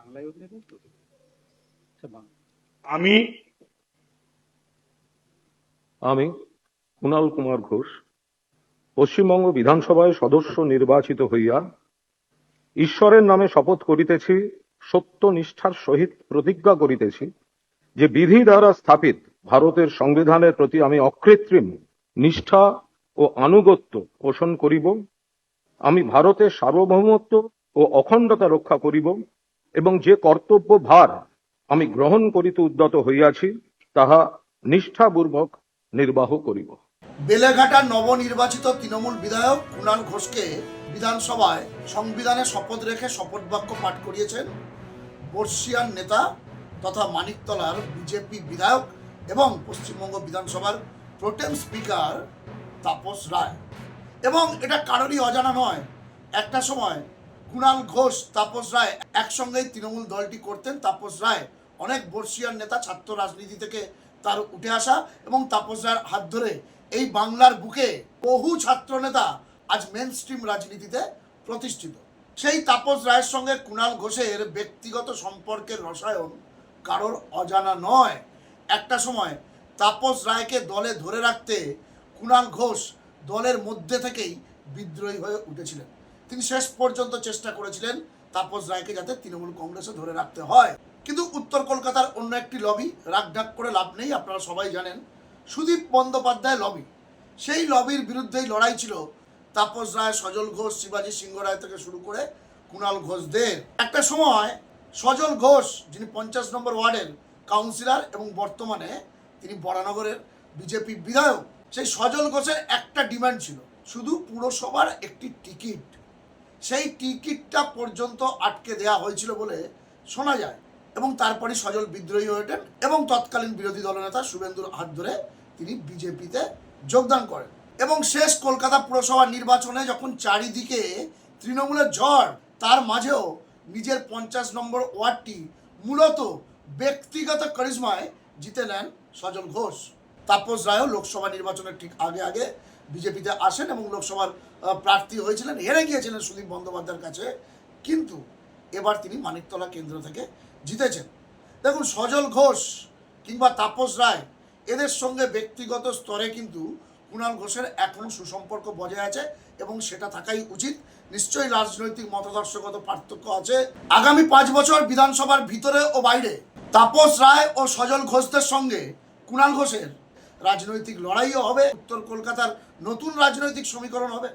আমি কুণাল কুমার ঘোষ পশ্চিমবঙ্গ বিধানসভায় সদস্য নির্বাচিত হইয়া ঈশ্বরের নামে শপথ করিতেছি, সত্য নিষ্ঠার সহিত প্রতিজ্ঞা করিতেছি যে বিধি দ্বারা স্থাপিত ভারতের সংবিধানের প্রতি আমি অকৃত্রিম নিষ্ঠা ও আনুগত্য পোষণ করিব। আমি ভারতের সার্বভৌমত্ব ও অখণ্ডতা রক্ষা করিব এবং যে কর্তব্য ভার আমি গ্রহণ করিতে উদ্যত হইয়াছি তাহা নিষ্ঠাপূর্বক নির্বাহ করিব। বেলেঘাটার নবনির্বাচিত তৃণমূল বিধায়ক কুণাল ঘোষকে বিধানসভায় সংবিধানে শপথ রেখে শপথ বাক্য পাঠ করিয়েছেন বর্ষিয়ান নেতা তথা মানিকতলার বিজেপি বিধায়ক এবং পশ্চিমবঙ্গ বিধানসভার প্রোটেম স্পিকার তাপস রায়। এবং এটা কারোরই অজানা নয়, একটা সময় কুণাল ঘোষ তাপস রায় একসঙ্গেই তৃণমূল দলটি করতেন। তাপস রায় অনেক বর্ষিয়ান নেতা, ছাত্র রাজনীতি থেকে তার উঠে আসা, এবং তাপস রায়ের হাত ধরে এই বাংলার বুকে বহু ছাত্র নেতা আজ মেন স্ট্রিম রাজনীতিতে প্রতিষ্ঠিত। সেই তাপস রায়ের সঙ্গে কুণাল ঘোষের ব্যক্তিগত সম্পর্কের রসায়ন কারোর অজানা নয়। একটা সময় তাপস রায়কে দলে ধরে রাখতে কুণাল ঘোষ দলের মধ্যে থেকেই বিদ্রোহী হয়ে উঠেছিলেন। তিনি শেষ পর্যন্ত চেষ্টা করেছিলেন তাপস রায়কে যাতে তৃণমূল কংগ্রেসে ধরে রাখতে হয়। কিন্তু উত্তর কলকাতার অন্য একটি লবি, রাগঢাক করে লাভ নেই, আপনারা সবাই জানেন, সুদীপ বন্দ্যোপাধ্যায় লবি, সেই লবির বিরুদ্ধেই লড়াই ছিল তাপস রায়, সজল ঘোষ, শিবাজি সিংহ রায় থেকে শুরু করে কুণাল ঘোষদের। একটা সময় সজল ঘোষ, যিনি 50 নম্বর ওয়ার্ডের কাউন্সিলর এবং বর্তমানে তিনি বরানগরের বিজেপি বিধায়ক, সেই সজল ঘোষের একটা ডিমান্ড ছিল, শুধু পুরসভার একটি টিকিট। সেই টিকিটটা পর্যন্ত আটকে দেওয়া হয়েছিল বলে শোনা যায়, এবং তারপরে সজল বিদ্রোহী হয়ে ওঠেন এবং তৎকালীন বিরোধী দলনেতা শুভেন্দুর হাত ধরে তিনি বিজেপিতে যোগদান করেন। এবং শেষ কলকাতা পুরসভা নির্বাচনে যখন চারিদিকে তৃণমূলের ঝড়, তার মাঝেও নিজের 50 নম্বর ওয়ার্ডটি মূলত ব্যক্তিগত কারিজমায় জিতে নেন সজল ঘোষ। তাপস রায়ও লোকসভা নির্বাচনের ঠিক আগে আগে বিজেপিতে আসেন এবং লোকসভার প্রার্থী হয়েছিলেন, হেরে গিয়েছিলেন সুদীপ বন্দ্যোপাধ্যায়ের কাছে, কিন্তু এবার তিনি মানিকতলা কেন্দ্র থেকে জিতেছেন। দেখুন, সজল ঘোষ কিংবা তাপস রায়, এদের সঙ্গে ব্যক্তিগত স্তরে কিন্তু কুণাল ঘোষের এখনও সুসম্পর্ক বজায় আছে এবং সেটা থাকাই উচিত। নিশ্চয়ই রাজনৈতিক মতাদর্শগত পার্থক্য আছে। আগামী 5 বছর বিধানসভার ভিতরে ও বাইরে তাপস রায় ও সজল ঘোষদের সঙ্গে কুণাল ঘোষের রাজনৈতিক লড়াইও হবে, উত্তর কলকাতার নতুন রাজনৈতিক সমীকরণ হবে।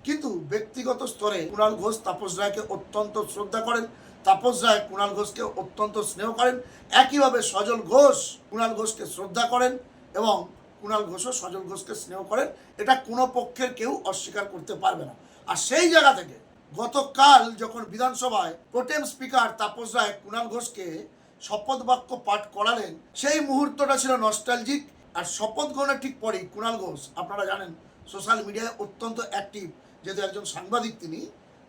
কিন্তু ব্যক্তিগত স্তরে কুণাল ঘোষ তাপস রায়কে অত্যন্ত শ্রদ্ধা করেন, তাপস রায় কুণাল ঘোষকে অত্যন্ত স্নেহ করেন, একইভাবে সজল ঘোষ কুণাল ঘোষকে শ্রদ্ধা করেন এবং কুণাল ঘোষও সজল ঘোষকে স্নেহ করেন। এটা কোনো পক্ষের কেউ অস্বীকার করতে পারবে না। আর সেই জায়গা থেকে গতকাল যখন বিধানসভায় প্রোটেম স্পিকার তাপস রায় কুণাল ঘোষকে শপথ বাক্য পাঠ করালেন, সেই মুহূর্তটা ছিল নস্টালজিক। আর শপথ গ্রহণের ঠিক পরেই কুণাল ঘোষ, আপনারা জানেন, সোশ্যাল মিডিয়ায় অত্যন্ত অ্যাক্টিভ, যেহেতু একজন সাংবাদিক তিনি,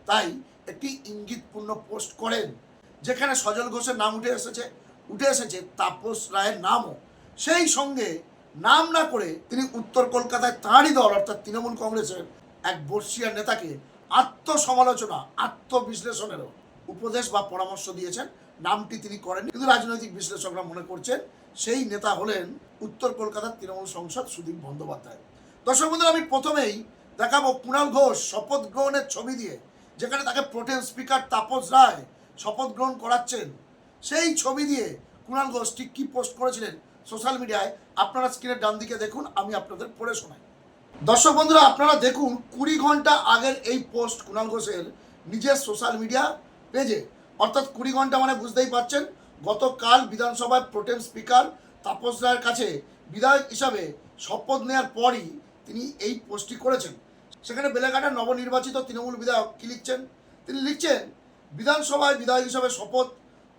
তাই একটি ইঙ্গিতপূর্ণ পোস্ট করেন যেখানে সজল ঘোষের নাম উঠে এসেছে তাপস রায়ের নামও। সেই সঙ্গে নাম না করে তিনি উত্তর কলকাতায় তাঁরই দল অর্থাৎ তৃণমূল কংগ্রেসের এক বর্ষিয়ান নেতাকে আত্মসমালোচনা, আত্মবিশ্লেষণেরও উপদেশ বা পরামর্শ দিয়েছেন। নামটি তিনি করেন, কিন্তু রাজনৈতিক বিশ্লেষকরা মনে করছেন সেই নেতা হলেন উত্তর কলকাতার তৃণমূল সাংসদ সুদীপ বন্দ্যোপাধ্যায়। দর্শক বন্ধুরা, আমি প্রথমেই দেখাবো কুণাল ঘোষ শপথ গ্রহণের ছবি দিয়ে, যেখানে তাকে প্রোটেম স্পিকার তাপস রায় শপথ গ্রহণ করাচ্ছেন, সেই ছবি দিয়ে কুণাল ঘোষ ঠিক কী পোস্ট করেছিলেন সোশ্যাল মিডিয়ায়। আপনারা স্ক্রিনের ডান দিকে দেখুন, আমি আপনাদের পড়ে শোনাই। দর্শক বন্ধুরা, আপনারা দেখুন 20 ঘন্টা আগের এই পোস্ট কুণাল ঘোষের নিজের সোশ্যাল মিডিয়া পেজে, অর্থাৎ 20 ঘন্টা মানে বুঝতেই পারছেন, গতকাল বিধানসভার প্রোটেম স্পিকার তাপস রায়ের কাছে বিধায়ক হিসাবে শপথ নেওয়ার পরই তিনি এই পোস্টটি করেছেন। সেখানে বেলেঘাটার নবনির্বাচিত তৃণমূল বিধায়ক কী লিখছেন? তিনি লিখছেন, বিধানসভায় বিধায়ক হিসাবে শপথ,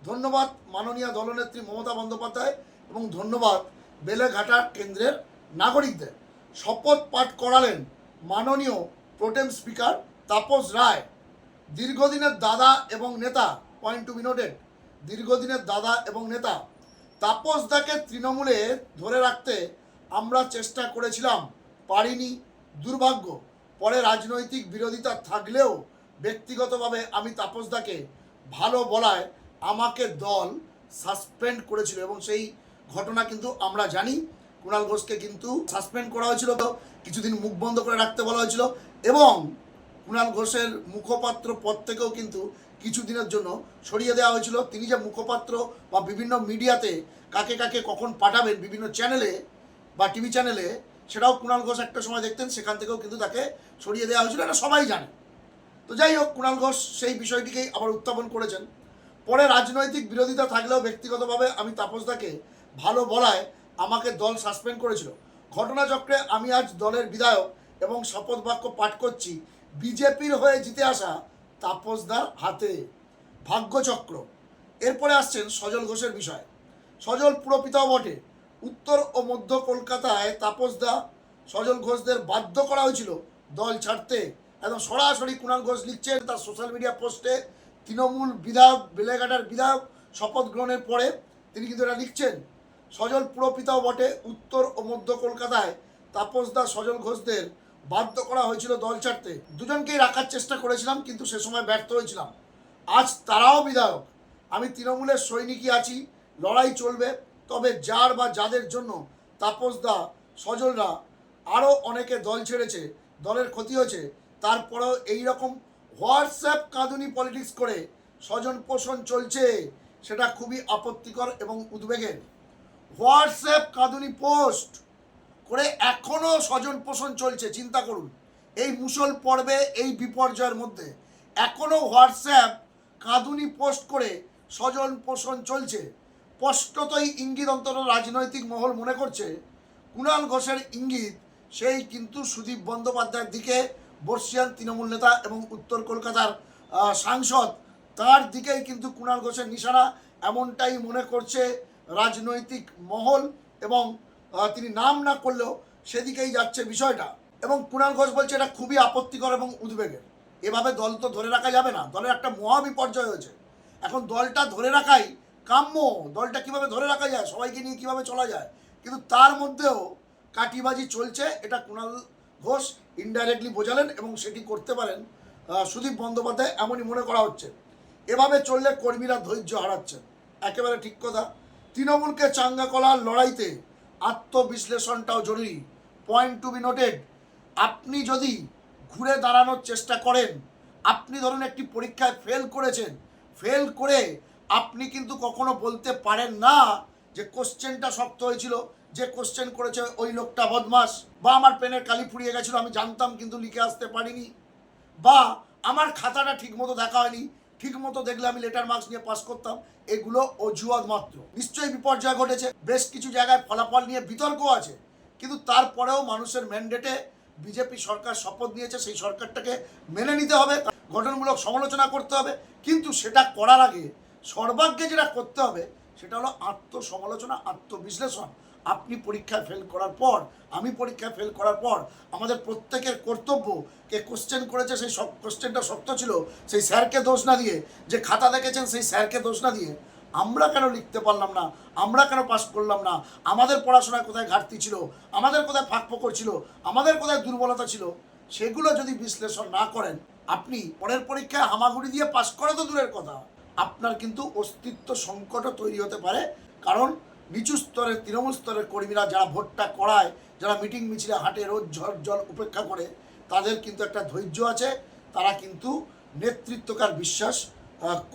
ধন্যবাদ মাননীয় দলনেত্রী মমতা বন্দ্যোপাধ্যায় এবং ধন্যবাদ বেলেঘাটা কেন্দ্রের নাগরিকদের। শপথ পাঠ করালেন মাননীয় প্রোটেম স্পিকার তাপস রায়, দীর্ঘদিনের দাদা এবং নেতা, পয়েন্ট টু বি নোটেড, দীর্ঘদিনের দাদা এবং নেতা তাপস দাকে তৃণমূলে ধরে রাখতে আমরা চেষ্টা করেছিলাম, পারিনি, দুর্ভাগ্য। পরে রাজনৈতিক বিরোধিতা থাকলেও ব্যক্তিগতভাবে আমি তাপস দাকে ভালো বলায় আমাকে দল সাসপেন্ড করেছিল এবং সেই ঘটনা কিন্তু আমরা জানি। কুণাল ঘোষকে কিন্তু সাসপেন্ড করা হয়েছিল, তো কিছুদিন মুখ বন্ধ করে রাখতে বলা হয়েছিল এবং কুণাল ঘোষের মুখপাত্র পদ থেকেও কিন্তু কিছুদিনের জন্য সরিয়ে দেওয়া হয়েছিল। তিনি যে মুখপাত্র বা বিভিন্ন মিডিয়াতে কাকে কাকে কখন পাঠাবেন বিভিন্ন চ্যানেলে বা টিভি চ্যানেলে, সেটাও কুণাল ঘোষ একটা সময় দেখতেন, সেখান থেকেও কিন্তু তাকে সরিয়ে দেওয়া হয়েছিল, এটা সবাই জানে। তো যাই হোক, কুণাল ঘোষ সেই বিষয়টিকেই আবার উত্থাপন করেছেন। পরে রাজনৈতিক বিরোধিতা থাকলেও ব্যক্তিগতভাবে আমি তাপসদাকে ভালো বলায় আমাকে দল সাসপেন্ড করেছিল। ঘটনাচক্রে আমি আজ দলের বিধায়ক এবং শপথ বাক্য পাঠ করছি বিজেপির হয়ে জিতে আসা তাপসদার হাতে। ভাগ্যচক্র। এরপরে আসছেন সজল ঘোষের বিষয়। সজল পুরপিতাও বটে। উত্তর ও মধ্য কলকাতায় তাপসদা সজল ঘোষদের বাধ্য করা হয়েছিল দল ছাড়তে। একদম সরাসরি কুণাল ঘোষ লিখছেন তার সোশ্যাল মিডিয়া পোস্টে। তৃণমূল বিধায়ক, বেলেঘাটার বিধায়ক শপথ গ্রহণের পরে তিনি কিন্তু এটা লিখছেন। সজল পুরপিতাও বটে। উত্তর ও মধ্য কলকাতায় তাপসদা সজল ঘোষদের বাধ্য করা হয়েছিল দল ছাড়তে। দুজনকেই রাখার চেষ্টা করেছিলাম, কিন্তু সে সময় ব্যর্থ হয়েছিলাম। আজ তারাও বিধায়ক। আমি তৃণমূলের সৈনিকই আছি, লড়াই চলবে। তবে যার বা যাদের জন্য তাপসদা সজলরা আরও অনেকে দল ছেড়েছে, দলের ক্ষতি হয়েছে, তারপরেও এইরকম হোয়াটসঅ্যাপ কাঁদুনি পলিটিক্স করে স্বজন পোষণ চলছে, সেটা খুবই আপত্তিকর এবং উদ্বেগের। হোয়াটসঅ্যাপ কাঁদুনি পোস্ট করে এখনও স্বজন পোষণ চলছে, চিন্তা করুন। এই মুষল পর্বে, এই বিপর্যয়ের মধ্যে এখনও হোয়াটসঅ্যাপ কাঁদুনি পোস্ট করে স্বজন পোষণ চলছে। স্পষ্টতই ইঙ্গিত অন্তত রাজনৈতিক মহল মনে করছে কুণাল ঘোষের ইঙ্গিত সেই কিন্তু সুদীপ বন্দ্যোপাধ্যায়ের দিকে, বর্ষিয়ান তৃণমূল নেতা এবং উত্তর কলকাতার সাংসদ, তার দিকেই কিন্তু কুণাল ঘোষের নিশানা, এমনটাই মনে করছে রাজনৈতিক মহল এবং তিনি নাম না করলেও সেদিকেই যাচ্ছে বিষয়টা। এবং কুণাল ঘোষ বলছে এটা খুবই আপত্তিকর এবং উদ্বেগের। এভাবে দল তো ধরে রাখা যাবে না, দলের একটা মহা বিপর্যয় হয়েছে। এখন দলটা ধরে রাখাই কাম্য। দলটা কিভাবে ধরে রাখা যায়, সবাইকে নিয়ে কিভাবে চলা যায়, কিন্তু তার মধ্যেও কাটিবাজি চলছে, এটা কুণাল ঘোষ ইনডাইরেক্টলি বোঝালেন এবং সেটি করতে পারেন সুদীপ বন্দ্যোপাধ্যায়, এমনই মনে করা হচ্ছে। এভাবে চললে কর্মীরা ধৈর্য হারাচ্ছেন, একেবারে ঠিক কথা। তৃণমূলকে চাঙ্গা করার লড়াইতে আত্মবিশ্লেষণটাও জরুরি। Point to be noted. আপনি যদি ঘুরে দাঁড়ানোর চেষ্টা করেন, আপনি ধরুন একটি পরীক্ষায় ফেল করেছেন, ফেল করে আপনি কিন্তু কখনো বলতে পারেন না যে কোশ্চেনটা শক্ত হয়েছিল, যে কোশ্চেন করেছে ওই লোকটা বদমাস, বা আমার পেনের কালি ফুরিয়ে গেছিল, আমি জানতাম কিন্তু লিখে আসতে পারিনি, বা আমার খাতাটা ঠিকমতো দেখা হয়নি, ঠিকমতো দেখলে আমি লেটার মার্কস নিয়ে পাস করতাম। এগুলো অজুহাত মাত্র। নিশ্চয়ই বিপর্যয় ঘটেছে, বেশ কিছু জায়গায় ফলাফল নিয়ে বিতর্ক আছে, কিন্তু তারপরেও মানুষের ম্যান্ডেটে বিজেপি সরকার শপথ নিয়েছে, সেই সরকারটাকে মেনে নিতে হবে, গঠনমূলক সমালোচনা করতে হবে। কিন্তু সেটা করার আগে সর্বাগ্যে যেটা করতে হবে সেটা হলো আত্মসমালোচনা, আত্মবিশ্লেষণ। আপনি পরীক্ষায় ফেল করার পর, আমি পরীক্ষায় ফেল করার পর আমাদের প্রত্যেকের কর্তব্য, কে কোশ্চেন করেছে সেই সব কোশ্চেনটা শক্ত ছিল সেই স্যারকে দোষ না দিয়ে, যে খাতা দেখেছেন সেই স্যারকে দোষ না দিয়ে আমরা কেন লিখতে পারলাম না, আমরা কেন পাস করলাম না, আমাদের পড়াশোনায় কোথায় ঘাটতি ছিল, আমাদের কোথায় ফাঁকফোকর ছিল, আমাদের কোথায় দুর্বলতা ছিল, সেগুলো যদি বিশ্লেষণ না করেন, আপনি পরের পরীক্ষায় হামাগুড়ি দিয়ে পাস করে তো দূরের কথা, আপনার কিন্তু অস্তিত্ব সংকটও তৈরি হতে পারে। কারণ নিচু স্তরের, তৃণমূল স্তরের কর্মীরা যারা ভোটটা করায়, যারা মিটিং মিছিলে হাঁটে, রোদ ঝড় জল উপেক্ষা করে, তাদের কিন্তু একটা ধৈর্য আছে, তারা কিন্তু নেতৃত্বকার বিশ্বাস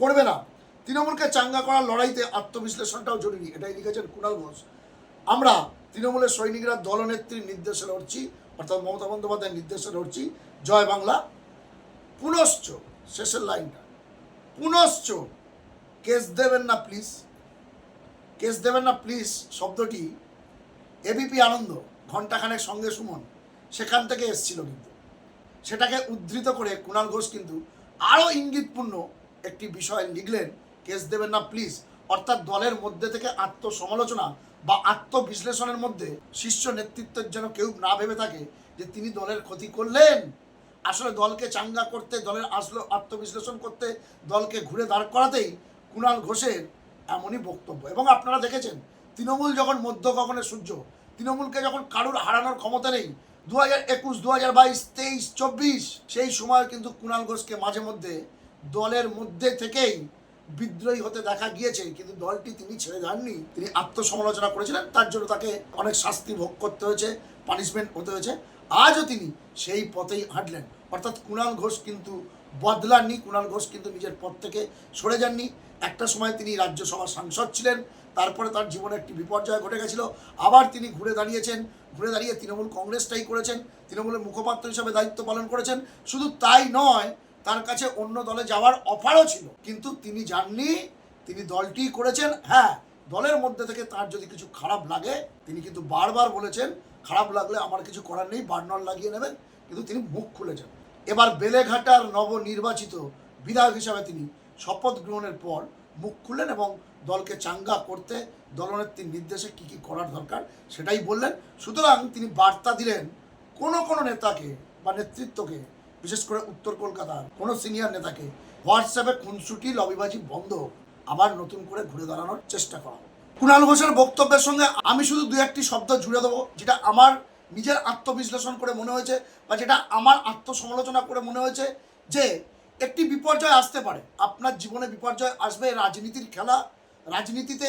করবে না। তৃণমূলকে চাঙ্গা করার লড়াইতে আত্মবিশ্লেষণটাও জরুরি, এটাই লিখেছেন কুণাল ঘোষ। আমরা তৃণমূলের সৈনিকরা দলনেত্রীর নির্দেশে লড়ছি, অর্থাৎ মমতা বন্দ্যোপাধ্যায়ের নির্দেশে লড়ছি। জয় বাংলা। পুনশ্চ, শেষের লাইনটা, পুনশ্চ কেস দেবেন না প্লিজ, কেস দেবেন না প্লিজ শব্দটি এবিপি আনন্দ ঘণ্টাখানেক সঙ্গে সুমন সেখান থেকে এসছিল, কিন্তু সেটাকে উদ্ধৃত করে কুণাল ঘোষ কিন্তু আরও ইঙ্গিতপূর্ণ একটি বিষয় লিখলেন, কেস দেবেন না প্লিজ। অর্থাৎ দলের মধ্যে থেকে আত্মসমালোচনা বা আত্মবিশ্লেষণের মধ্যে শীর্ষ নেতৃত্বের যেন কেউ না ভেবে থাকে যে তিনি দলের ক্ষতি করলেন। আসলে দলকে চাঙ্গা করতে, দলের আত্মবিশ্লেষণ করতে, দলকে ঘুরে দাঁড় করাতেই কুণাল ঘোষের এমনই বক্তব্য। এবং আপনারা দেখেছেন তৃণমূল যখন মধ্য গগনের সূর্য, তৃণমূলকে যখন কারুর হারানোর ক্ষমতা নেই, 2021, 2022, 23, 24 সেই সময় কিন্তু কুণাল ঘোষকে মাঝে মধ্যে দলের মধ্যে থেকেই বিদ্রোহী হতে দেখা গিয়েছে, কিন্তু দলটি তিনি ছেড়ে যাননি। তিনি আত্মসমালোচনা করেছিলেন, তার জন্য তাকে অনেক শাস্তি ভোগ করতে হয়েছে, পানিশমেন্ট হতে হয়েছে। আজও তিনি সেই পথেই হাঁটলেন, অর্থাৎ কুণাল ঘোষ কিন্তু বদলাননি, কুণাল ঘোষ কিন্তু নিজের পথ থেকে সরে যাননি। একটা সময় তিনি রাজ্যসভার সাংসদ ছিলেন, তারপরে তার জীবনে একটি বিপর্যয় ঘটে গেছিল, আবার তিনি ঘুরে দাঁড়িয়েছেন, ঘুরে দাঁড়িয়ে তৃণমূল কংগ্রেসটাই করেছেন, তৃণমূলের মুখপাত্র হিসাবে দায়িত্ব পালন করেছেন। শুধু তাই নয়, তার কাছে অন্য দলে যাওয়ার অফারও ছিল, কিন্তু তিনি যাননি, তিনি দলটি করেছেন। হ্যাঁ, দলের মধ্যে থেকে তার যদি কিছু খারাপ লাগে, তিনি কিন্তু বারবার বলেছেন খারাপ লাগলে আমার কিছু করার নেই, বার্নার লাগিয়ে নেবেন, কিন্তু তিনি মুখ খুলেছেন। এবার বেলেঘাটার নবনির্বাচিত বিধায়ক হিসাবে তিনি শপথ গ্রহণের পর মুখ খুললেন এবং দলকে চাঙ্গা করতে দলনেত্রীর নির্দেশে কী কী করার দরকার সেটাই বললেন। সুতরাং তিনি বার্তা দিলেন কোনো নেতাকে বা নেতৃত্বকে, বিশেষ করে উত্তর কলকাতার কোনো সিনিয়র নেতাকে হোয়াটসঅ্যাপে খুনসুটি লবিবাজি বন্ধ হোক, আবার নতুন করে ঘুরে দাঁড়ানোর চেষ্টা করা হোক। কুণাল ঘোষের বক্তব্যের সঙ্গে আমি শুধু দু একটি শব্দ জুড়ে দেবো, যেটা আমার নিজের আত্মবিশ্লেষণ করে মনে হয়েছে বা যেটা আমার আত্মসমালোচনা করে মনে হয়েছে, যে একটি বিপর্যয় আসতে পারে, আপনার জীবনে বিপর্যয় আসবে। রাজনীতির খেলা, রাজনীতিতে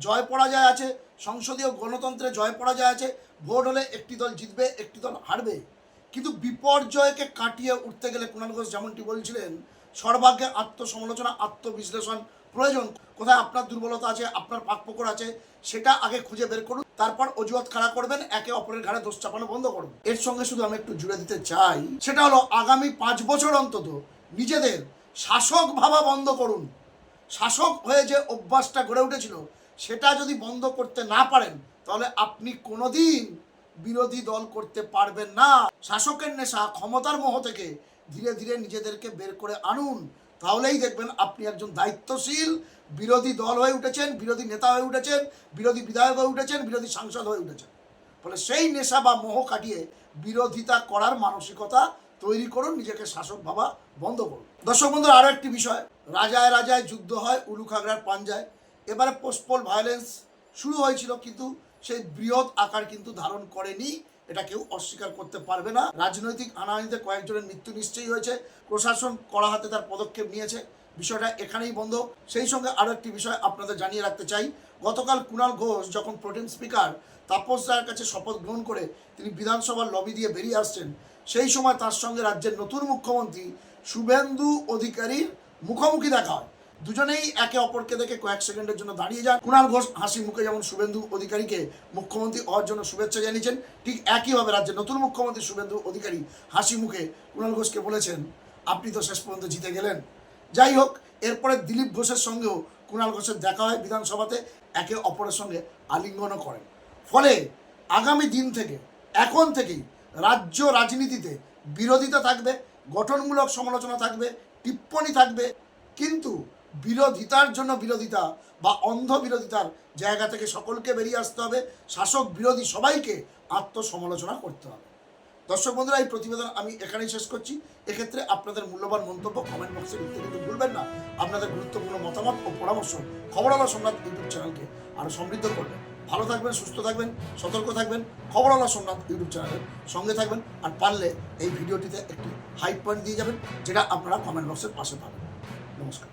জয় পরাজয় আছে, সংসদীয় গণতন্ত্রে জয় পরাজয় আছে, ভোট হলে একটি দল জিতবে, একটি দল হারবে। কিন্তু বিপর্যয়কে কাটিয়ে উঠতে গেলে কুণাল ঘোষ যেমনটি বলছিলেন, সর্বাগ্যে আত্মসমালোচনা, আত্মবিশ্লেষণ প্রয়োজন। কোথায় আপনার দুর্বলতা আছে, আপনার পাকপোকর আছে, সেটা আগে খুঁজে বের করুন, তারপর অজুহাত খাড়া করবেন, একে অপরের ঘাড়ে দোষ চাপানো বন্ধ করুন। এর সঙ্গে শুধু আমি একটু জুড়ে দিতে চাই, সেটা হলো আগামী 5 বছর অন্তত নিজেদের শাসক ভাবা বন্ধ করুন। শাসক হয়ে যে অভ্যাসটা গড়ে উঠেছিল, সেটা যদি বন্ধ করতে না পারেন, তাহলে আপনি কোনোদিন বিরোধী দল করতে পারবেন না। শাসকের নেশা, ক্ষমতার মোহ থেকে ধীরে ধীরে নিজেদেরকে বের করে আনুন, তাহলেই দেখবেন আপনি একজন দায়িত্বশীল বিরোধী দল হয়ে উঠেছেন, বিরোধী নেতা হয়ে উঠেছেন, বিরোধী বিধায়ক হয়ে উঠেছেন, বিরোধী সাংসদ হয়ে উঠেছেন। ফলে সেই নেশা বা মোহ কাটিয়ে বিরোধিতা করার মানসিকতা তৈরি করুন, নিজেকে শাসক ভাবা বন্ধ করুন। দর্শক বন্ধুরা, আরও একটি বিষয়, রাজায় রাজায় যুদ্ধ হয় উলুখাগড়ার পাঞ্জায়। এবারে পোস্টপোল ভায়োলেন্স শুরু হয়েছিল, কিন্তু সেই বৃহৎ আকার কিন্তু ধারণ করেনি, এটা কেউ অস্বীকার করতে পারবে না। রাজনৈতিক হানাহানিতে কয়েকজনের মৃত্যু নিশ্চয়ই হয়েছে, প্রশাসন কড়া হাতে তার পদক্ষেপ নিয়েছে, বিষয়টা এখানেই বন্ধ। সেই সঙ্গে আরও একটি বিষয় আপনাদের জানিয়ে রাখতে চাই, গতকাল কুণাল ঘোষ যখন প্রোটেম স্পিকার তাপস রায়ের কাছে শপথ গ্রহণ করে তিনি বিধানসভার লবি দিয়ে বেরিয়ে আসছেন, সেই সময় তার সঙ্গে রাজ্যের নতুন মুখ্যমন্ত্রী শুভেন্দু অধিকারীর মুখোমুখি দেখা হয়। দুজনেই একে অপরকে দেখে কয়েক সেকেন্ডের জন্য দাঁড়িয়ে যান। কুণাল ঘোষ হাসি মুখে যেমন শুভেন্দু অধিকারীকে মুখ্যমন্ত্রী হওয়ার জন্য শুভেচ্ছা জানিয়েছেন, ঠিক একইভাবে রাজ্যের নতুন মুখ্যমন্ত্রী শুভেন্দু অধিকারী হাসি মুখে কুণাল ঘোষকে বলেছেন, আপনি তো শেষ পর্যন্ত জিতে গেলেন। যাই হোক, এরপরে দিলীপ ঘোষের সঙ্গেও কুণাল ঘোষের দেখা হয় বিধানসভাতে, একে অপরের সঙ্গে আলিঙ্গনও করেন। ফলে আগামী দিন থেকে, এখন থেকেই রাজ্য রাজনীতিতে বিরোধিতা থাকবে, গঠনমূলক সমালোচনা থাকবে, টিপ্পণী থাকবে, কিন্তু বিরোধিতার জন্য বিরোধিতা বা অন্ধ বিরোধিতার জায়গা থেকে সকলকে বেরিয়ে আসতে হবে, শাসক বিরোধী সবাইকে আত্মসমালোচনা করতে হবে। দর্শক বন্ধুরা, এই প্রতিবেদন আমি এখানেই শেষ করছি। এক্ষেত্রে আপনাদের মূল্যবান মন্তব্য কমেন্ট বক্সে লিখতে কিন্তু ভুলবেন না। আপনাদের গুরুত্বপূর্ণ মতামত ও পরামর্শ খবর আলো সোমনাথ ইউটিউব চ্যানেলকে আরও সমৃদ্ধ করবেন। ভালো থাকবেন, সুস্থ থাকবেন, সতর্ক থাকবেন। খবর আলো সোমনাথ ইউটিউব চ্যানেলের সঙ্গে থাকবেন, আর পারলে এই ভিডিওটিতে একটি হাইপ পয়েন্ট দিয়ে যাবেন, যেটা আপনারা কমেন্ট বক্সের পাশে পাবেন। নমস্কার।